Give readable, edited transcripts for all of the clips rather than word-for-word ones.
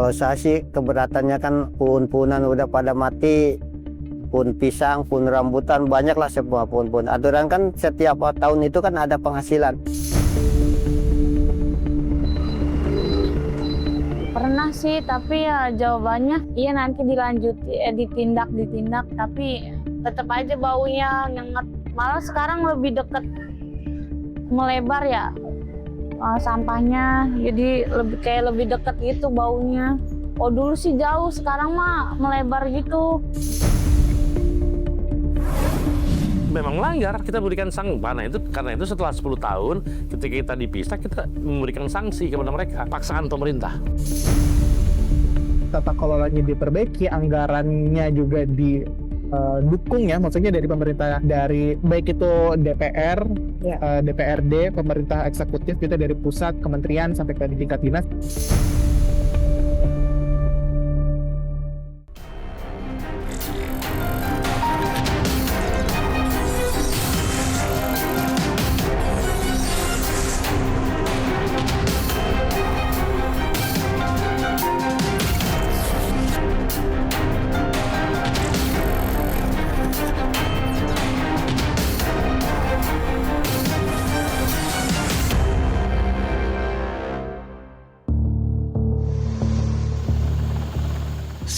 Kalau saya sih keberatannya kan pohon-pohonan udah pada mati, pohon pisang, pohon rambutan, banyak lah semua pohon-pohon. Aturan kan setiap tahun itu kan ada penghasilan. Pernah sih, tapi ya jawabannya iya nanti ditindak, tapi tetap aja baunya nyengat. Malah sekarang lebih deket melebar ya sampahnya, jadi lebih deket gitu baunya. Oh dulu sih jauh, sekarang mah melebar gitu. Memang melanggar, kita berikan sanksi. Karena itu setelah 10 tahun ketika kita dipisah, kita memberikan sanksi kepada mereka, paksaan pemerintah. Tata kelolanya diperbaiki, anggarannya juga didukung ya, maksudnya dari pemerintah, dari baik itu DPR, DPRD, pemerintah eksekutif, kita dari pusat, kementerian sampai ke tingkat dinas.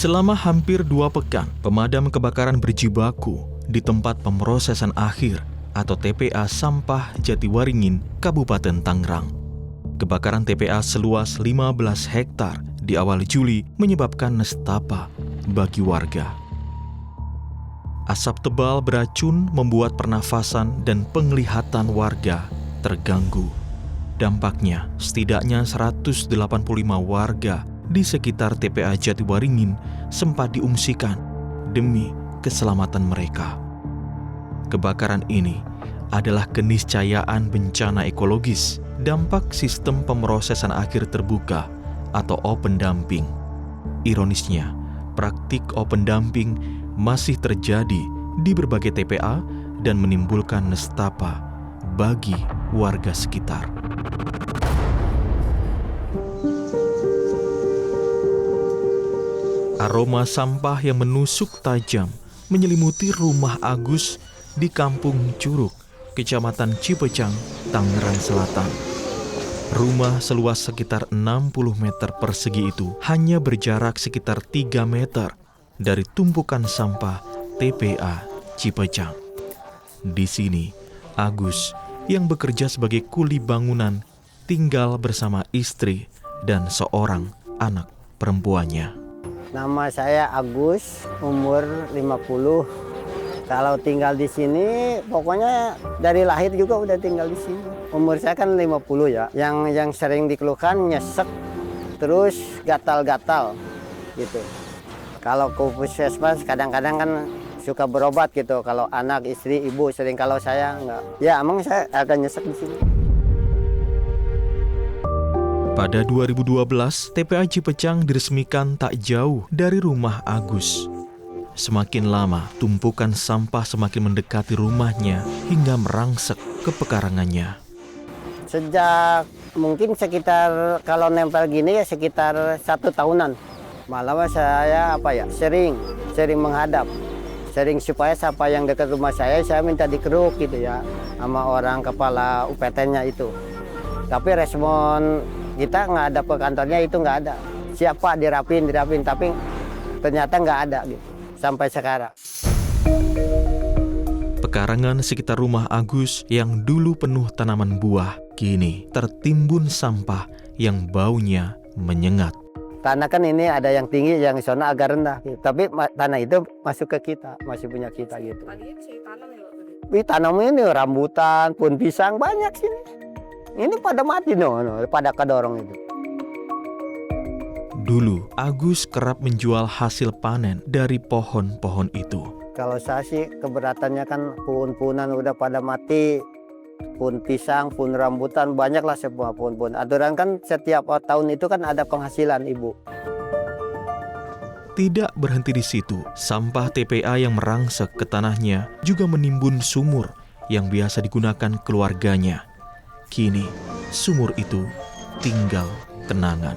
Selama hampir 2 pekan, pemadam kebakaran berjibaku di tempat pemrosesan akhir atau TPA Sampah Jatiwaringin, Kabupaten Tangerang. Kebakaran TPA seluas 15 hektar di awal Juli menyebabkan nestapa bagi warga. Asap tebal beracun membuat pernafasan dan penglihatan warga terganggu. Dampaknya, setidaknya 185 warga di sekitar TPA Jatiwaringin sempat diungsikan demi keselamatan mereka. Kebakaran ini adalah keniscayaan bencana ekologis, dampak sistem pemrosesan akhir terbuka atau open dumping. Ironisnya, praktik open dumping masih terjadi di berbagai TPA dan menimbulkan nestapa bagi warga sekitar. Aroma sampah yang menusuk tajam menyelimuti rumah Agus di Kampung Curug, Kecamatan Cipecang, Tangerang Selatan. Rumah seluas sekitar 60 meter persegi itu hanya berjarak sekitar 3 meter dari tumpukan sampah TPA Cipecang. Di sini, Agus yang bekerja sebagai kuli bangunan tinggal bersama istri dan seorang anak perempuannya. Nama saya Agus, umur 50. Kalau tinggal di sini, pokoknya dari lahir juga udah tinggal di sini. Umur saya kan 50 ya. Yang sering dikeluhkan nyesek, terus gatal-gatal gitu. Kalau ke puskesmas kadang-kadang kan suka berobat gitu. Kalau anak, istri, ibu sering, kalau saya enggak. Ya emang saya agak nyesek di sini. Pada 2012, TPA Cipecang diresmikan tak jauh dari rumah Agus. Semakin lama, tumpukan sampah semakin mendekati rumahnya hingga merangsek ke pekarangannya. Sejak mungkin sekitar, kalau nempel gini ya sekitar 1 tahunan. Malah saya sering menghadap. Sering supaya sampah yang dekat rumah saya minta dikeruk gitu ya, sama orang kepala UPT-nya itu. Tapi respon kita nggak ada, ke kantornya itu nggak ada. Siapa dirapin, tapi ternyata nggak ada gitu sampai sekarang. Pekarangan sekitar rumah Agus yang dulu penuh tanaman buah, kini tertimbun sampah yang baunya menyengat. Tanah kan ini ada yang tinggi, yang sana agak rendah. Gitu. Tapi tanah itu masuk ke kita, masih punya kita gitu. Tanam ini rambutan, pohon pisang banyak sini. Ini pada mati pada kedorong itu. Dulu, Agus kerap menjual hasil panen dari pohon-pohon itu. Kalau saya sih keberatannya kan pohon-pohonan udah pada mati. Pohon pisang, pohon rambutan, banyak lah semua pohon-pohon. Aturan kan setiap tahun itu kan ada penghasilan ibu. Tidak berhenti di situ, sampah TPA yang merangsek ke tanahnya juga menimbun sumur yang biasa digunakan keluarganya. Kini, sumur itu tinggal kenangan.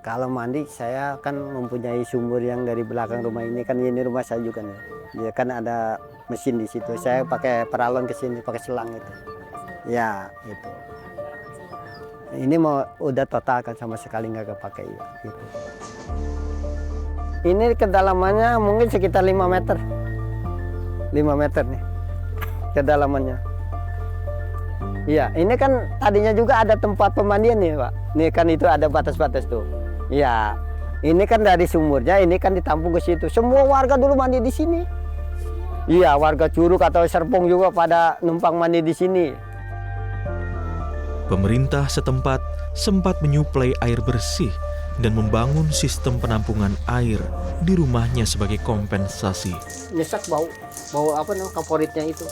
Kalau mandi saya kan mempunyai sumur yang dari belakang rumah ini kan, ini rumah saya juga nih. Ya kan ada mesin di situ. Saya pakai paralon ke sini, pakai selang itu. Ya, itu. Ini mau udah total kan, sama sekali nggak kepakai ya, gitu. Ini kedalamannya mungkin sekitar 5 meter. 5 meter nih kedalamannya. Iya, ini kan tadinya juga ada tempat pemandian nih, Pak. Nih kan itu ada batas-batas tuh. Iya, ini kan dari sumurnya, ini kan ditampung ke situ. Semua warga dulu mandi di sini. Iya, warga Curug atau Serpong juga pada numpang mandi di sini. Pemerintah setempat sempat menyuplai air bersih dan membangun sistem penampungan air di rumahnya sebagai kompensasi. Nyesak bau apa namanya kaporitnya itu.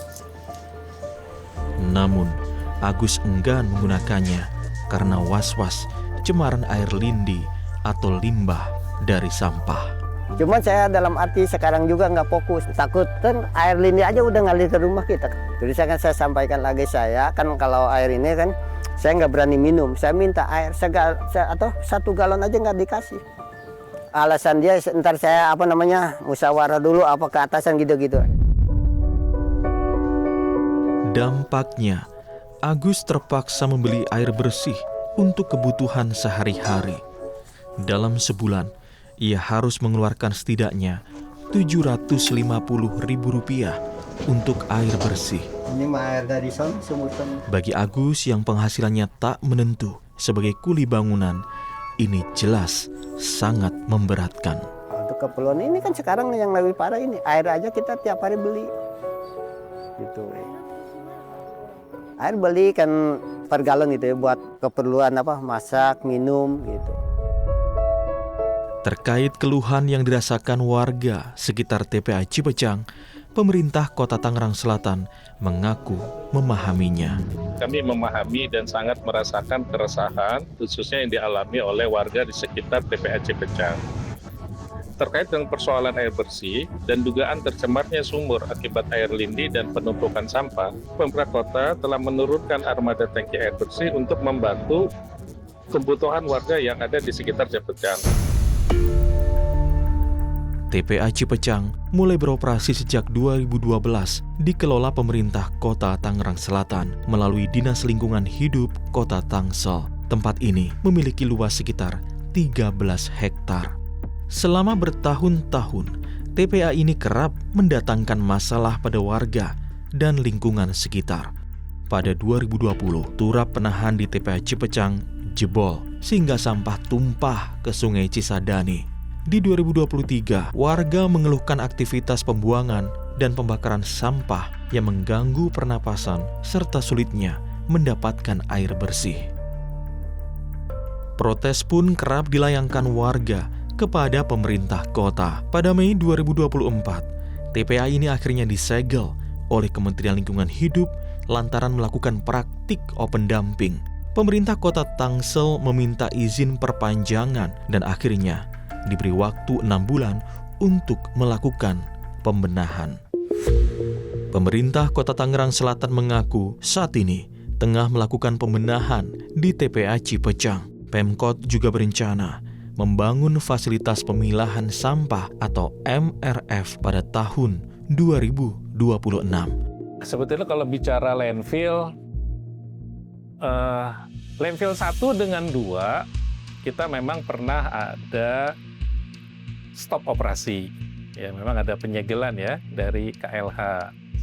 Namun, Agus enggan menggunakannya karena was-was cemaran air lindi atau limbah dari sampah. Cuman saya dalam arti sekarang juga nggak fokus, takut kan air lindi aja udah ngalir ke rumah kita. Jadi saya sampaikan lagi, saya kan kalau air ini kan saya nggak berani minum, saya minta air atau 1 galon aja nggak dikasih. Alasan dia ntar saya musyawarah dulu apa ke atasan gitu-gitu. Dampaknya, Agus terpaksa membeli air bersih untuk kebutuhan sehari-hari. Dalam sebulan, ia harus mengeluarkan setidaknya Rp750.000 untuk air bersih. Ini mah air dari sumur. Bagi Agus yang penghasilannya tak menentu sebagai kuli bangunan, ini jelas sangat memberatkan. Untuk keperluan ini kan sekarang yang lebih parah ini, air aja kita tiap hari beli. Gitu. Air beli kan per galon gitu ya, buat keperluan masak, minum gitu. Terkait keluhan yang dirasakan warga sekitar TPA Cipecang, pemerintah Kota Tangerang Selatan mengaku memahaminya. Kami memahami dan sangat merasakan keresahan khususnya yang dialami oleh warga di sekitar TPA Cipecang. Terkait dengan persoalan air bersih dan dugaan tercemarnya sumur akibat air lindi dan penumpukan sampah, pemerintah kota telah menurunkan armada tangki air bersih untuk membantu kebutuhan warga yang ada di sekitar Cipecang. TPA Cipecang mulai beroperasi sejak 2012, dikelola pemerintah Kota Tangerang Selatan melalui Dinas Lingkungan Hidup Kota Tangsel. Tempat ini memiliki luas sekitar 13 hektar. Selama bertahun-tahun, TPA ini kerap mendatangkan masalah pada warga dan lingkungan sekitar. Pada 2020, turap penahan di TPA Cipecang jebol sehingga sampah tumpah ke Sungai Cisadane. Di 2023, warga mengeluhkan aktivitas pembuangan dan pembakaran sampah yang mengganggu pernapasan serta sulitnya mendapatkan air bersih. Protes pun kerap dilayangkan warga kepada pemerintah kota. Pada Mei 2024, TPA ini akhirnya disegel oleh Kementerian Lingkungan Hidup lantaran melakukan praktik open dumping. Pemerintah Kota Tangsel meminta izin perpanjangan dan akhirnya diberi waktu 6 bulan untuk melakukan pembenahan. Pemerintah Kota Tangerang Selatan mengaku saat ini tengah melakukan pembenahan di TPA Cipecang. Pemkot juga berencana membangun fasilitas pemilahan sampah atau MRF pada tahun 2026. Sebetulnya kalau bicara landfill 1 dengan 2, kita memang pernah ada stop operasi. Ya, memang ada penyegelan ya dari KLH.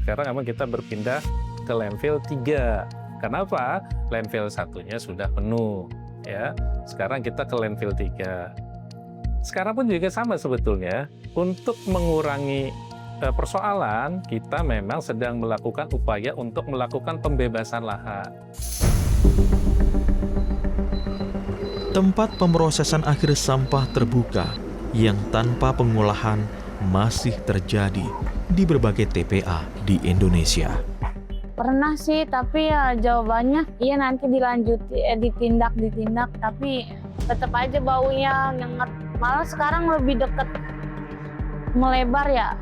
Sekarang memang kita berpindah ke landfill 3. Kenapa? Landfill 1-nya sudah penuh. Ya, sekarang kita ke landfill 3. Sekarang pun juga sama sebetulnya. Untuk mengurangi persoalan, kita memang sedang melakukan upaya untuk melakukan pembebasan lahan. Tempat pemrosesan akhir sampah terbuka yang tanpa pengolahan masih terjadi di berbagai TPA di Indonesia. Pernah sih, tapi ya jawabannya iya nanti ditindak, tapi tetap aja baunya nyengat. Malah sekarang lebih dekat melebar ya.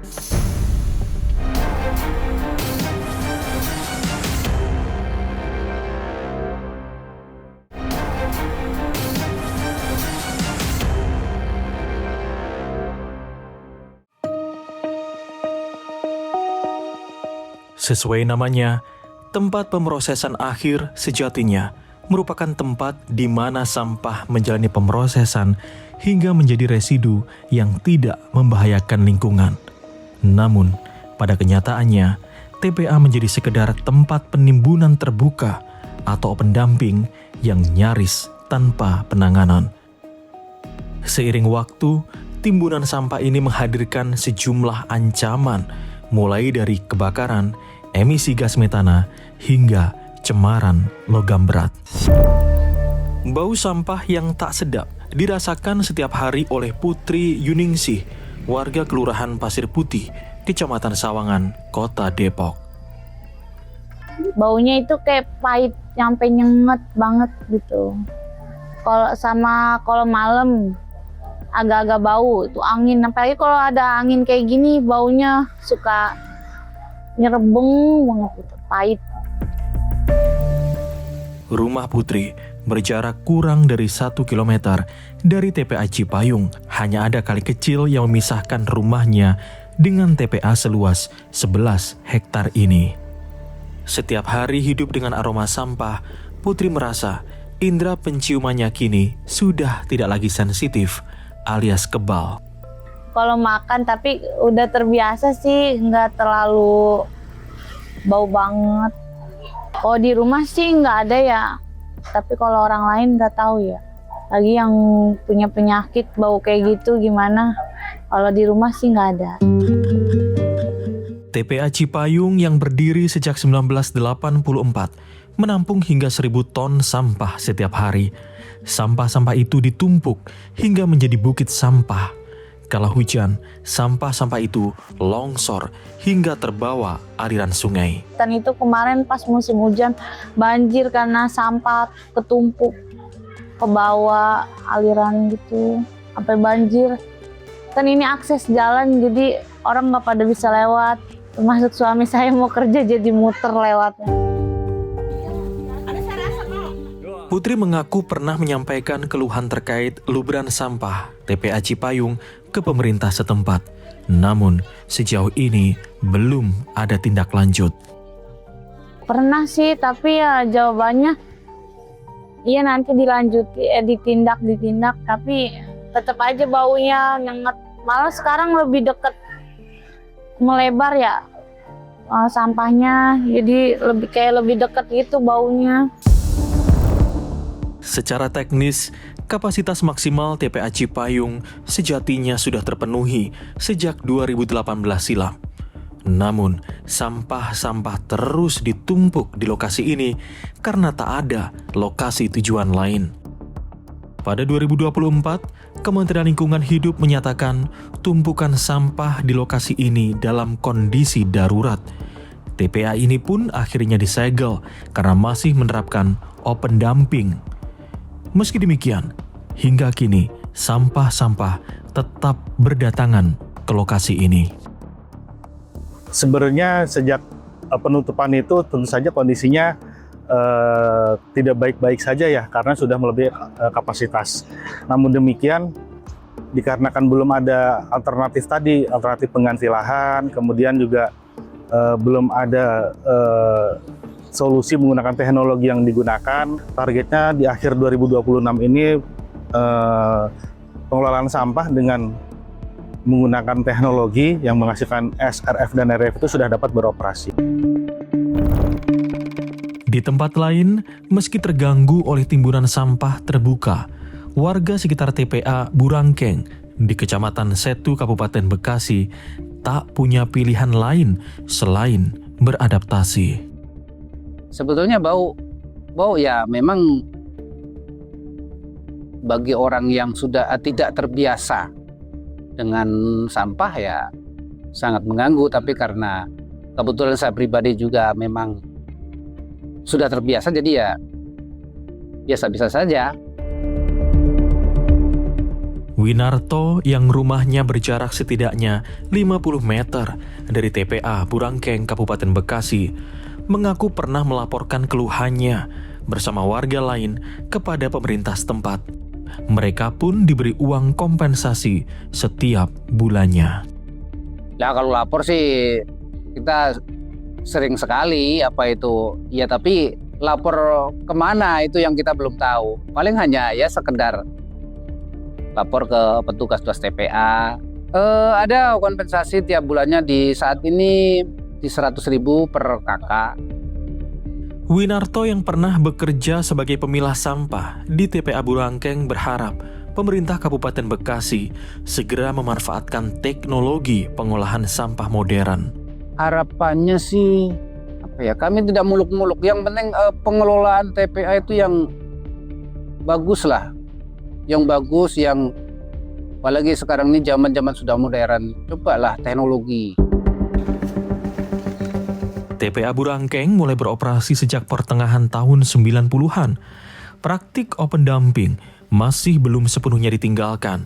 Sesuai namanya, tempat pemrosesan akhir sejatinya merupakan tempat di mana sampah menjalani pemrosesan hingga menjadi residu yang tidak membahayakan lingkungan. Namun, pada kenyataannya, TPA menjadi sekedar tempat penimbunan terbuka atau pendamping yang nyaris tanpa penanganan. Seiring waktu, timbunan sampah ini menghadirkan sejumlah ancaman, mulai dari kebakaran, emisi gas metana, hingga cemaran logam berat. Bau sampah yang tak sedap dirasakan setiap hari oleh Putri Yuningsih, warga Kelurahan Pasir Putih, Kecamatan Sawangan, Kota Depok. Baunya itu kayak pahit, sampai nyenget banget gitu. Kalau malam agak-agak bau, itu angin. Apalagi kalau ada angin kayak gini, baunya suka nyerebeng banget gitu, pahit. Rumah Putri berjarak kurang dari 1 km dari TPA Cipayung. Hanya ada kali kecil yang memisahkan rumahnya dengan TPA seluas 11 hektar ini. Setiap hari hidup dengan aroma sampah, Putri merasa indera penciumannya kini sudah tidak lagi sensitif alias kebal. Kalau makan tapi udah terbiasa sih, nggak terlalu bau banget. Kalau di rumah sih nggak ada ya, tapi kalau orang lain nggak tahu ya. Lagi yang punya penyakit bau kayak gitu gimana? Kalau di rumah sih nggak ada. TPA Cipayung yang berdiri sejak 1984 menampung hingga 1.000 ton sampah setiap hari. Sampah-sampah itu ditumpuk hingga menjadi bukit sampah. Kala hujan, sampah-sampah itu longsor hingga terbawa aliran sungai. Dan itu kemarin pas musim hujan banjir karena sampah ketumpuk ke bawah aliran gitu sampai banjir. Kan ini akses jalan jadi orang nggak pada bisa lewat. Termasuk suami saya mau kerja jadi muter lewatnya. Putri mengaku pernah menyampaikan keluhan terkait luberan sampah TPA Cipayung ke pemerintah setempat. Namun, sejauh ini belum ada tindak lanjut. Pernah sih, tapi ya jawabannya iya nanti ditindak, tapi tetap aja baunya nyengat. Malah sekarang lebih dekat melebar ya sampahnya, jadi lebih dekat gitu baunya. Secara teknis, kapasitas maksimal TPA Cipayung sejatinya sudah terpenuhi sejak 2018 silam. Namun, sampah-sampah terus ditumpuk di lokasi ini karena tak ada lokasi tujuan lain. Pada 2024, Kementerian Lingkungan Hidup menyatakan tumpukan sampah di lokasi ini dalam kondisi darurat. TPA ini pun akhirnya disegel karena masih menerapkan open dumping. Meski demikian, hingga kini sampah-sampah tetap berdatangan ke lokasi ini. Sebenarnya sejak penutupan itu tentu saja kondisinya tidak baik-baik saja ya, karena sudah melebihi kapasitas. Namun demikian, dikarenakan belum ada alternatif pengganti lahan, kemudian juga belum ada solusi menggunakan teknologi yang digunakan. Targetnya di akhir 2026 ini pengelolaan sampah dengan menggunakan teknologi yang menghasilkan SRF dan RF itu sudah dapat beroperasi. Di tempat lain, meski terganggu oleh timbunan sampah terbuka, warga sekitar TPA Burangkeng di Kecamatan Setu, Kabupaten Bekasi tak punya pilihan lain selain beradaptasi. Sebetulnya bau ya memang bagi orang yang sudah tidak terbiasa dengan sampah ya sangat mengganggu, tapi karena kebetulan saya pribadi juga memang sudah terbiasa jadi ya biasa-biasa saja. Winarto yang rumahnya berjarak setidaknya 50 meter dari TPA Burangkeng, Kabupaten Bekasi, mengaku pernah melaporkan keluhannya bersama warga lain kepada pemerintah setempat. Mereka pun diberi uang kompensasi setiap bulannya. Ya kalau lapor sih kita sering sekali apa itu ya, tapi lapor kemana itu yang kita belum tahu. Paling hanya ya sekedar lapor ke petugas TPA. Ada kompensasi tiap bulannya di saat ini di 100.000 per kakak. Winarto yang pernah bekerja sebagai pemilah sampah di TPA Burangkeng berharap pemerintah Kabupaten Bekasi segera memanfaatkan teknologi pengolahan sampah modern. Harapannya sih apa ya, kami tidak muluk-muluk, yang penting pengelolaan TPA itu yang bagus lah, yang bagus, yang apalagi sekarang ini zaman sudah modern, cobalah teknologi. TPA Burangkeng mulai beroperasi sejak pertengahan tahun 90-an. Praktik open dumping masih belum sepenuhnya ditinggalkan.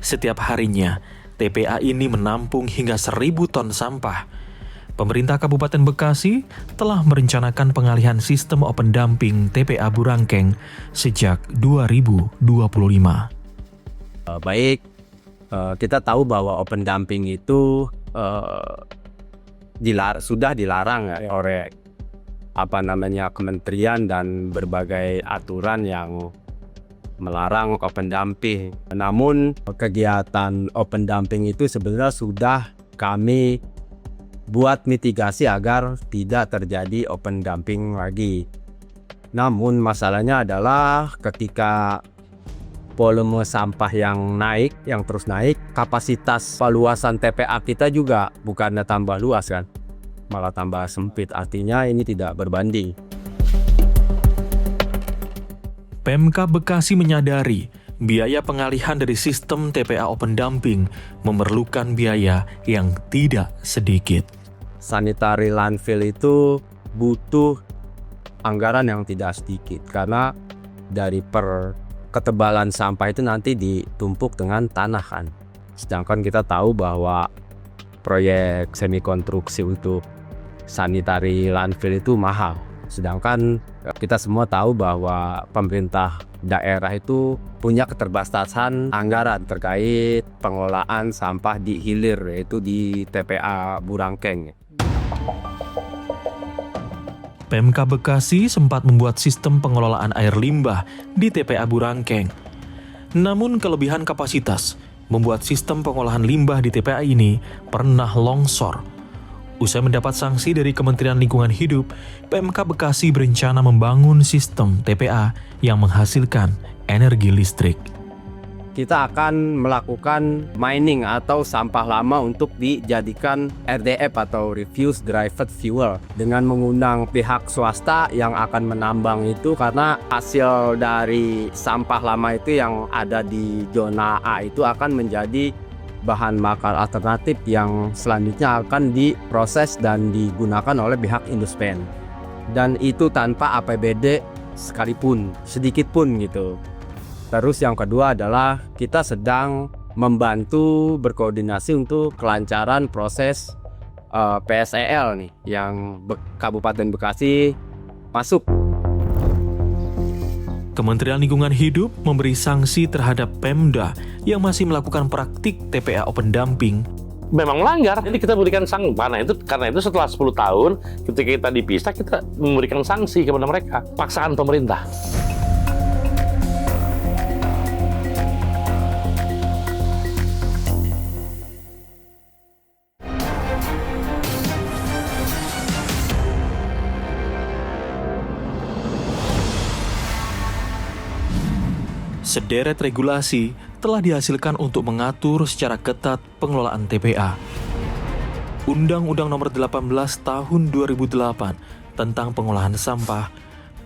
Setiap harinya, TPA ini menampung hingga 1.000 ton sampah. Pemerintah Kabupaten Bekasi telah merencanakan pengalihan sistem open dumping TPA Burangkeng sejak 2025. Kita tahu bahwa open dumping itu sudah dilarang oleh kementerian dan berbagai aturan yang melarang open dumping. Namun kegiatan open dumping itu sebenarnya sudah kami buat mitigasi agar tidak terjadi open dumping lagi. Namun masalahnya adalah ketika volume sampah yang terus naik, kapasitas luasan TPA kita juga bukannya tambah luas kan, malah tambah sempit. Artinya ini tidak berbanding. Pemkab Bekasi menyadari biaya pengalihan dari sistem TPA open dumping memerlukan biaya yang tidak sedikit. Sanitary landfill itu butuh anggaran yang tidak sedikit karena dari ketebalan sampah itu nanti ditumpuk dengan tanah kan. Sedangkan kita tahu bahwa proyek semi konstruksi untuk sanitary landfill itu mahal. Sedangkan kita semua tahu bahwa pemerintah daerah itu punya keterbatasan anggaran terkait pengelolaan sampah di hilir, yaitu di TPA Burangkeng. Pemkab Bekasi sempat membuat sistem pengelolaan air limbah di TPA Burangkeng. Namun kelebihan kapasitas membuat sistem pengolahan limbah di TPA ini pernah longsor. Usai mendapat sanksi dari Kementerian Lingkungan Hidup, Pemkab Bekasi berencana membangun sistem TPA yang menghasilkan energi listrik. Kita akan melakukan mining atau sampah lama untuk dijadikan RDF atau Refuse Derived Fuel dengan mengundang pihak swasta yang akan menambang itu, karena hasil dari sampah lama itu yang ada di zona A itu akan menjadi bahan bakar alternatif yang selanjutnya akan diproses dan digunakan oleh pihak Induspen, dan itu tanpa APBD sekalipun, sedikit pun gitu. Terus yang kedua adalah kita sedang membantu berkoordinasi untuk kelancaran proses PSEL nih yang Kabupaten Bekasi masuk. Kementerian Lingkungan Hidup memberi sanksi terhadap Pemda yang masih melakukan praktik TPA open dumping. Memang melanggar, jadi kita berikan sanksi. Karena itu setelah 10 tahun ketika kita dipisah, kita memberikan sanksi kepada mereka. Paksaan pemerintah. Sederet regulasi telah dihasilkan untuk mengatur secara ketat pengelolaan TPA. Undang-Undang Nomor 18 Tahun 2008 tentang pengolahan sampah,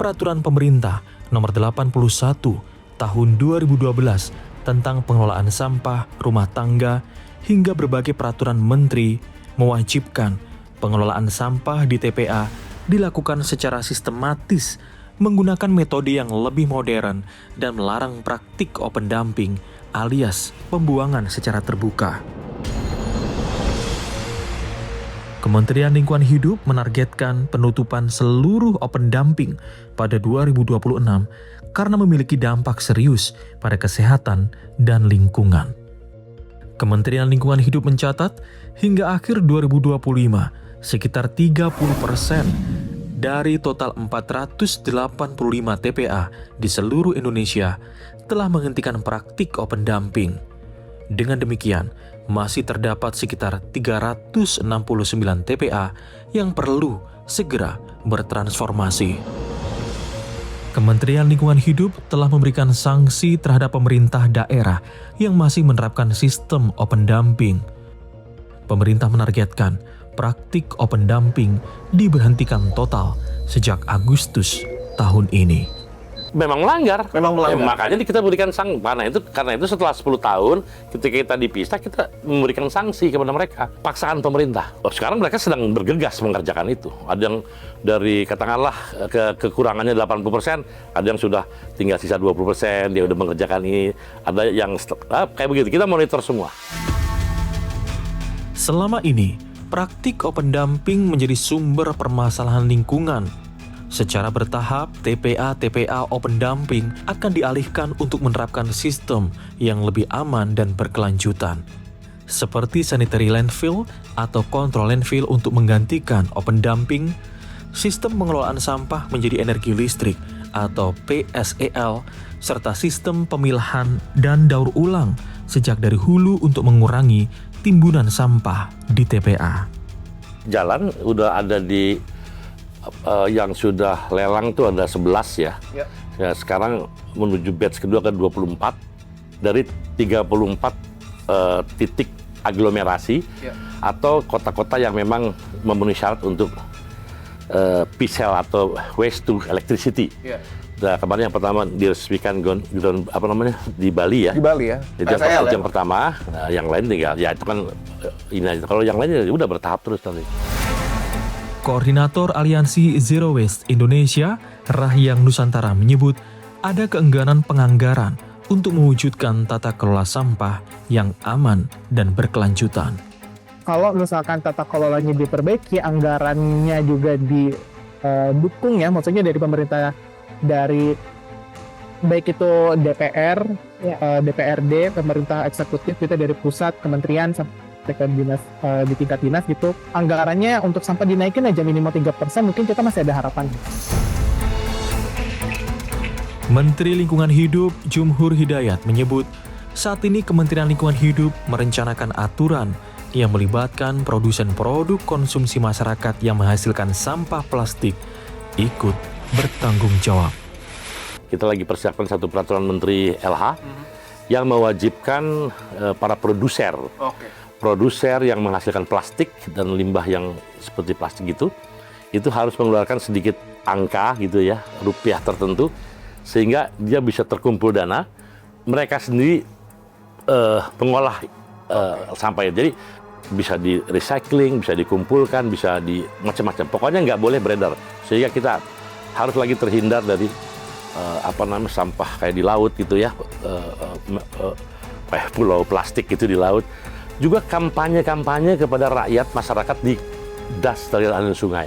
Peraturan Pemerintah Nomor 81 Tahun 2012 tentang pengelolaan sampah rumah tangga, hingga berbagai peraturan menteri mewajibkan pengelolaan sampah di TPA dilakukan secara sistematis menggunakan metode yang lebih modern dan melarang praktik open dumping alias pembuangan secara terbuka. Kementerian Lingkungan Hidup menargetkan penutupan seluruh open dumping pada 2026 karena memiliki dampak serius pada kesehatan dan lingkungan. Kementerian Lingkungan Hidup mencatat hingga akhir 2025 sekitar 30% dari total 485 TPA di seluruh Indonesia telah menghentikan praktik open dumping. Dengan demikian, masih terdapat sekitar 369 TPA yang perlu segera bertransformasi. Kementerian Lingkungan Hidup telah memberikan sanksi terhadap pemerintah daerah yang masih menerapkan sistem open dumping. Pemerintah menargetkan praktik open dumping diberhentikan total sejak Agustus tahun ini. Memang melanggar. Makanya Makanya kita berikan karena itu setelah 10 tahun ketika kita dipisah, kita memberikan sanksi kepada mereka. Paksaan pemerintah. Sekarang mereka sedang bergegas mengerjakan itu. Ada yang dari katakanlah kekurangannya 80%, ada yang sudah tinggal sisa 20%, dia udah mengerjakan ini. Ada yang kayak begitu. Kita monitor semua. Selama ini, praktik open dumping menjadi sumber permasalahan lingkungan. Secara bertahap, TPA-TPA open dumping akan dialihkan untuk menerapkan sistem yang lebih aman dan berkelanjutan. Seperti sanitary landfill atau kontrol landfill untuk menggantikan open dumping, sistem pengelolaan sampah menjadi energi listrik atau PSEL, serta sistem pemilahan dan daur ulang sejak dari hulu untuk mengurangi timbunan sampah di TPA. Jalan udah ada di yang sudah lelang tuh ada 11 ya. Ya, sekarang menuju batch kedua ke 24 dari 34 titik aglomerasi atau kota-kota yang memang memenuhi syarat untuk PCEL atau waste to electricity. Nah, kemarin yang pertama diresmikan di Bali ya. Di Bali ya. Itu yang pertama, yang lain tinggal. Ya itu kan ini aja. Kalau yang lainnya udah bertahap terus nanti. Koordinator Aliansi Zero Waste Indonesia, Rahyang Nusantara menyebut ada keengganan penganggaran untuk mewujudkan tata kelola sampah yang aman dan berkelanjutan. Kalau misalkan tata kelolanya diperbaiki, anggarannya juga didukung ya, maksudnya dari pemerintah, dari baik itu DPR, DPRD, pemerintah eksekutif, kita dari pusat, kementerian, ke dinas, di tingkat dinas gitu, anggarannya untuk sampah dinaikin aja minimal 3%, mungkin kita masih ada harapan. Menteri Lingkungan Hidup Jumhur Hidayat menyebut saat ini Kementerian Lingkungan Hidup merencanakan aturan yang melibatkan produsen produk konsumsi masyarakat yang menghasilkan sampah plastik ikut bertanggung jawab. Kita lagi persiapkan satu peraturan Menteri LH yang mewajibkan para produser yang menghasilkan plastik dan limbah yang seperti plastik itu harus mengeluarkan sedikit angka gitu ya, rupiah tertentu, sehingga dia bisa terkumpul dana, mereka sendiri pengolah sampah. Jadi bisa di recycling, bisa dikumpulkan, bisa di macam-macam. Pokoknya nggak boleh beredar, sehingga kita harus lagi terhindar dari sampah kayak di laut gitu ya, pulau plastik gitu di laut. Juga kampanye-kampanye kepada rakyat masyarakat di das dari aliran sungai.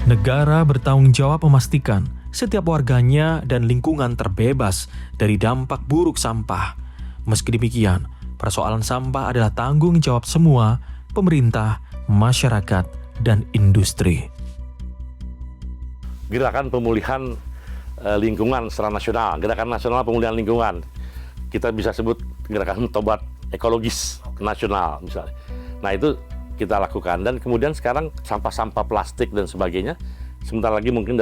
Negara bertanggung jawab memastikan setiap warganya dan lingkungan terbebas dari dampak buruk sampah. Meski demikian, persoalan sampah adalah tanggung jawab semua, pemerintah, masyarakat, dan industri. Gerakan pemulihan lingkungan secara nasional, gerakan nasional pemulihan lingkungan, kita bisa sebut gerakan tobat ekologis nasional misalnya. Nah itu kita lakukan, dan kemudian sekarang sampah-sampah plastik dan sebagainya sebentar lagi mungkin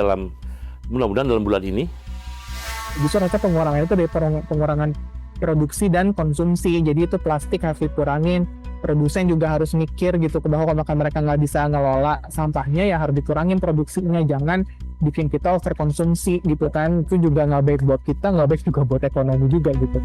mudah-mudahan dalam bulan ini. Justru rasa pengurangan itu dari pengurangan produksi dan konsumsi, jadi itu plastik harus dikurangin, produsen juga harus mikir gitu bahwa kalau mereka nggak bisa ngelola sampahnya ya harus dikurangin produksinya, jangan bikin kita overkonsumsi gitu kan, itu juga nggak baik buat kita, nggak baik juga buat ekonomi juga gitu.